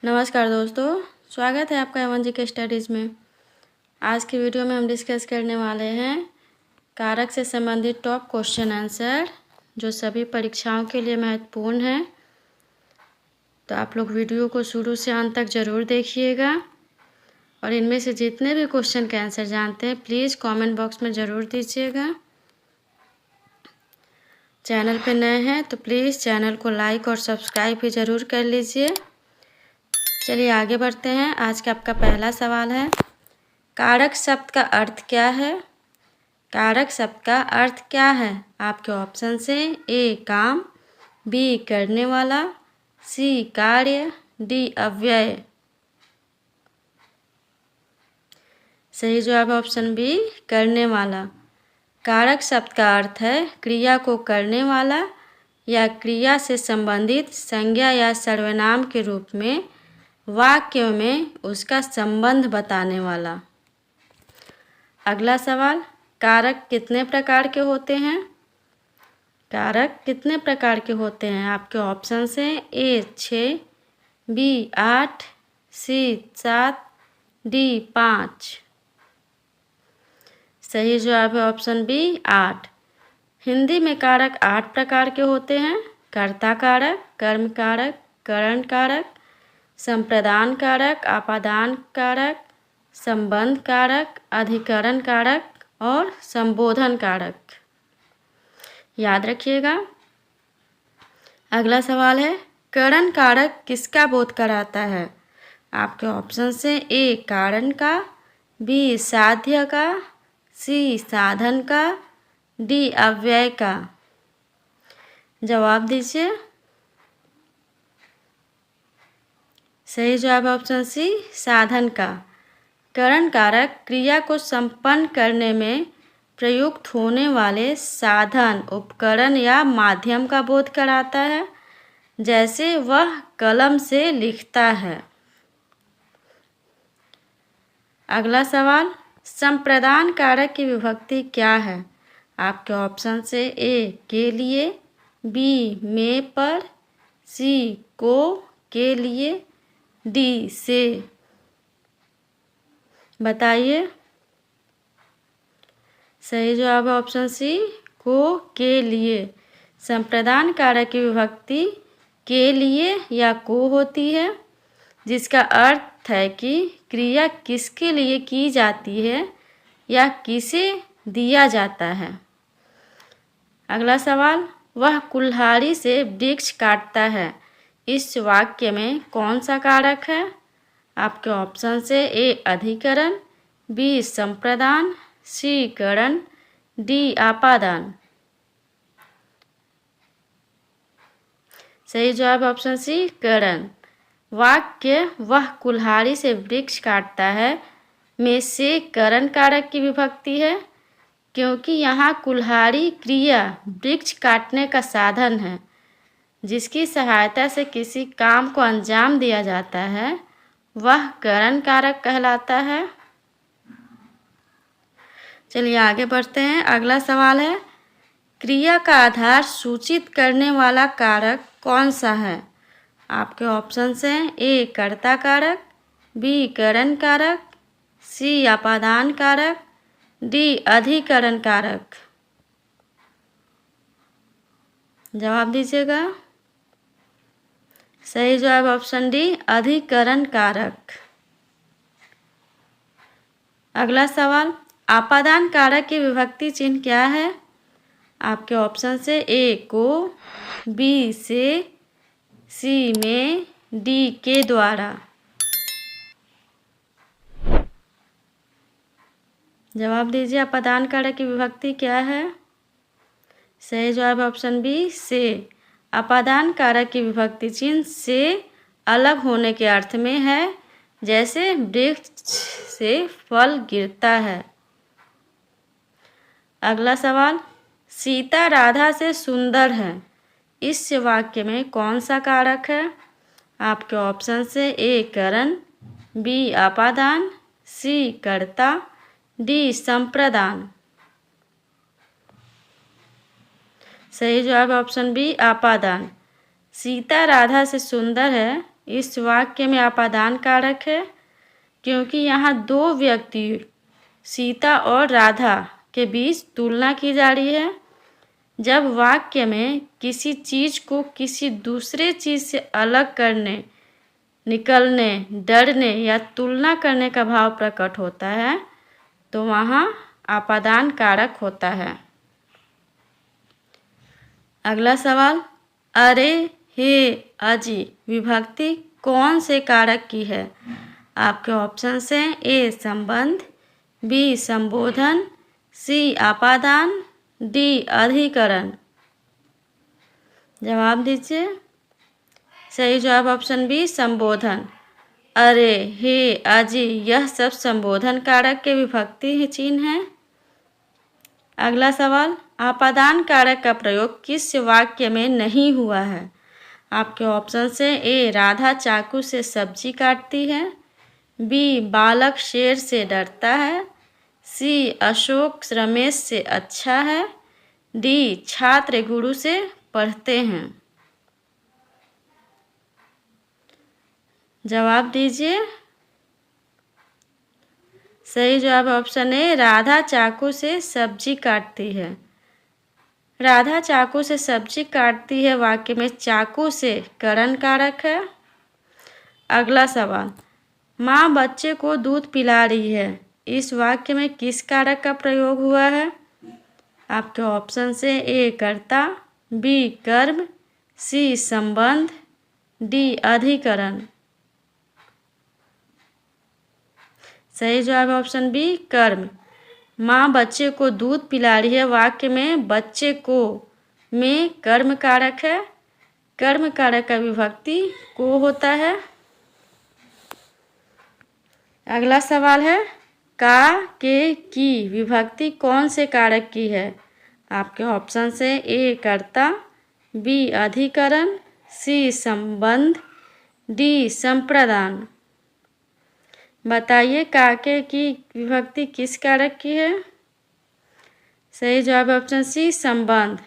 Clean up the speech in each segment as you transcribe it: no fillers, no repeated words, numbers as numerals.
नमस्कार दोस्तों, स्वागत है आपका एवन जी के स्टडीज़ में। आज की वीडियो में हम डिस्कस करने वाले हैं कारक से संबंधित टॉप क्वेश्चन आंसर जो सभी परीक्षाओं के लिए महत्वपूर्ण हैं। तो आप लोग वीडियो को शुरू से अंत तक ज़रूर देखिएगा और इनमें से जितने भी क्वेश्चन के आंसर जानते हैं प्लीज़ कमेंट बॉक्स में ज़रूर दीजिएगा। चैनल पे नए हैं तो प्लीज़ चैनल को लाइक और सब्सक्राइब भी ज़रूर कर लीजिए। चलिए आगे बढ़ते हैं। आज का आपका पहला सवाल है, कारक शब्द का अर्थ क्या है? कारक शब्द का अर्थ क्या है? आपके ऑप्शन से ए काम, बी करने वाला, सी कार्य, डी अव्यय। सही जवाब ऑप्शन बी करने वाला। कारक शब्द का अर्थ है क्रिया को करने वाला या क्रिया से संबंधित संज्ञा या सर्वनाम के रूप में वाक्य में उसका संबंध बताने वाला। अगला सवाल, कारक कितने प्रकार के होते हैं? कारक कितने प्रकार के होते हैं? आपके ऑप्शन से ए 6, बी 8, सी 7, डी 5। सही जवाब है ऑप्शन बी 8। हिंदी में कारक 8 प्रकार के होते हैं। कर्ता कारक, कर्म कारक, करण कारक, संप्रदान कारक, आपादान कारक, संबंध कारक, अधिकरण कारक और संबोधन कारक। याद रखिएगा। अगला सवाल है, करण कारक किसका बोध कराता है? आपके ऑप्शन से ए कारण का, बी साध्य का, सी साधन का, डी अव्यय का। जवाब दीजिए। सही जवाब ऑप्शन सी साधन का। करण कारक क्रिया को संपन्न करने में प्रयुक्त होने वाले साधन, उपकरण या माध्यम का बोध कराता है, जैसे वह कलम से लिखता है। अगला सवाल, संप्रदान कारक की विभक्ति क्या है? आपके ऑप्शन से ए के लिए, बी में पर, सी को के लिए, डी से। बताइए। सही जवाब है ऑप्शन सी को के लिए। संप्रदान कारक की विभक्ति के लिए या को होती है, जिसका अर्थ है कि क्रिया किसके लिए की जाती है या किसे दिया जाता है। अगला सवाल, वह कुल्हाड़ी से वृक्ष काटता है। इस वाक्य में कौन सा कारक है? आपके ऑप्शन से ए अधिकरण, बी संप्रदान, सी करण, डी आपादान। सही जवाब ऑप्शन सी करण। वाक्य वह कुल्हाड़ी से वृक्ष काटता है में से करण कारक की विभक्ति है, क्योंकि यहाँ कुल्हाड़ी क्रिया वृक्ष काटने का साधन है, जिसकी सहायता से किसी काम को अंजाम दिया जाता है, वह करण कारक कहलाता है। चलिए आगे बढ़ते हैं। अगला सवाल है, क्रिया का आधार सूचित करने वाला कारक कौन सा है? आपके ऑप्शन से ए कर्ता कारक, बी करण कारक, सी आपादान कारक, डी अधिकरण कारक। जवाब दीजिएगा। सही जवाब ऑप्शन डी अधिकरण कारक। अगला सवाल, आपादान कारक की विभक्ति चिन्ह क्या है? आपके ऑप्शन से ए को, बी से, सी में, डी के द्वारा। जवाब दीजिए। आपादान कारक की विभक्ति क्या है? सही जवाब ऑप्शन बी से। आपादान कारक की विभक्ति चिन्ह से अलग होने के अर्थ में है, जैसे वृक्ष से फल गिरता है। अगला सवाल, सीता राधा से सुंदर है। इस वाक्य में कौन सा कारक है? आपके ऑप्शन से ए करण, बी आपादान, सी कर्ता, डी संप्रदान। सही जवाब ऑप्शन बी आपादान। सीता राधा से सुंदर है, इस वाक्य में अपादान कारक है क्योंकि यहाँ दो व्यक्ति सीता और राधा के बीच तुलना की जा रही है। जब वाक्य में किसी चीज़ को किसी दूसरे चीज़ से अलग करने, निकलने, डरने या तुलना करने का भाव प्रकट होता है तो वहाँ अपादान कारक होता है। अगला सवाल, अरे, हे, अजी विभक्ति कौन से कारक की है? आपके ऑप्शन हैं ए संबंध, बी संबोधन, सी अपादान, डी अधिकरण। जवाब दीजिए। सही जवाब ऑप्शन बी संबोधन। अरे, हे, अजी यह सब संबोधन कारक के विभक्ति चिन्ह हैं। अगला सवाल, अपादान कारक का प्रयोग किस वाक्य में नहीं हुआ है? आपके ऑप्शन से ए राधा चाकू से सब्जी काटती है, बी बालक शेर से डरता है, सी अशोक रमेश से अच्छा है, डी छात्र गुरु से पढ़ते हैं। जवाब दीजिए। सही जवाब ऑप्शन ए राधा चाकू से सब्जी काटती है। राधा चाकू से सब्जी काटती है वाक्य में चाकू से करण कारक है। अगला सवाल, माँ बच्चे को दूध पिला रही है, इस वाक्य में किस कारक का प्रयोग हुआ है? आपके ऑप्शन से ए कर्ता, बी कर्म, सी संबंध, डी अधिकरण। सही जवाब ऑप्शन बी कर्म। माँ बच्चे को दूध पिला रही है वाक्य में बच्चे को में कर्म कारक है। कर्म कारक का विभक्ति को होता है। अगला सवाल है, का, के, की विभक्ति कौन से कारक की है? आपके ऑप्शन से ए कर्ता, बी अधिकरण, सी संबंध, डी संप्रदान। बताइए का, के, की विभक्ति किस कारक की है? सही जवाब ऑप्शन सी संबंध।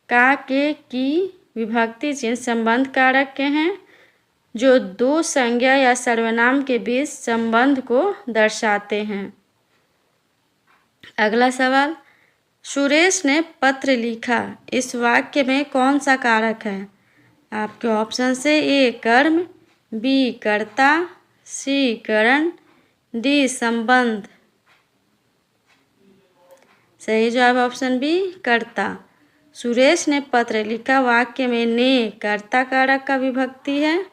का, के, की विभक्ति चिन्ह संबंध कारक के हैं जो दो संज्ञा या सर्वनाम के बीच संबंध को दर्शाते हैं। अगला सवाल, सुरेश ने पत्र लिखा, इस वाक्य में कौन सा कारक है? आपके ऑप्शन से ए कर्म, बी कर्ता, सी करण, डी संबंध। सही जवाब ऑप्शन बी कर्ता। सुरेश ने पत्र लिखा वाक्य में ने कर्ता कारक का विभक्ति है।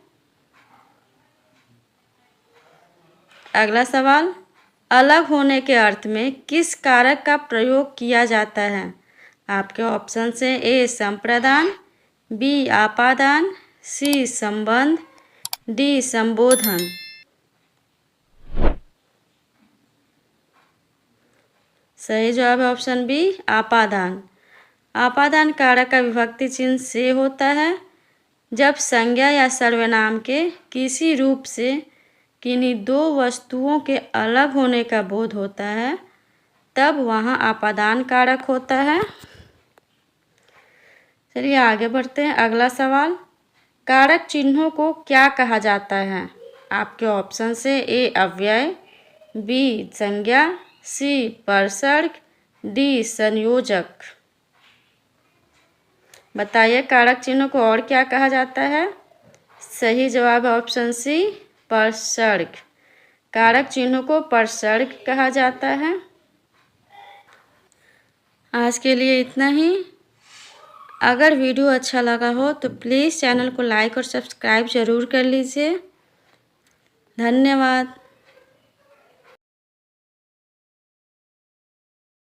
अगला सवाल, अलग होने के अर्थ में किस कारक का प्रयोग किया जाता है? आपके ऑप्शन से ए संप्रदान, बी आपादान, सी संबंध, डी संबोधन। सही जवाब है ऑप्शन बी आपादान। आपादान कारक का विभक्ति चिन्ह से होता है जब संज्ञा या सर्वनाम के किसी रूप से किन्हीं दो वस्तुओं के अलग होने का बोध होता है तब वहाँ आपादान कारक होता है। चलिए आगे बढ़ते हैं। अगला सवाल, कारक चिन्हों को क्या कहा जाता है? आपके ऑप्शन से ए अव्यय, बी संज्ञा, सी परसर्ग, डी संयोजक। बताइए कारक चिन्हों को और क्या कहा जाता है? सही जवाब है ऑप्शन सी परसर्ग। कारक चिन्हों को परसर्ग कहा जाता है। आज के लिए इतना ही। अगर वीडियो अच्छा लगा हो तो प्लीज़ चैनल को लाइक और सब्सक्राइब ज़रूर कर लीजिए। धन्यवाद।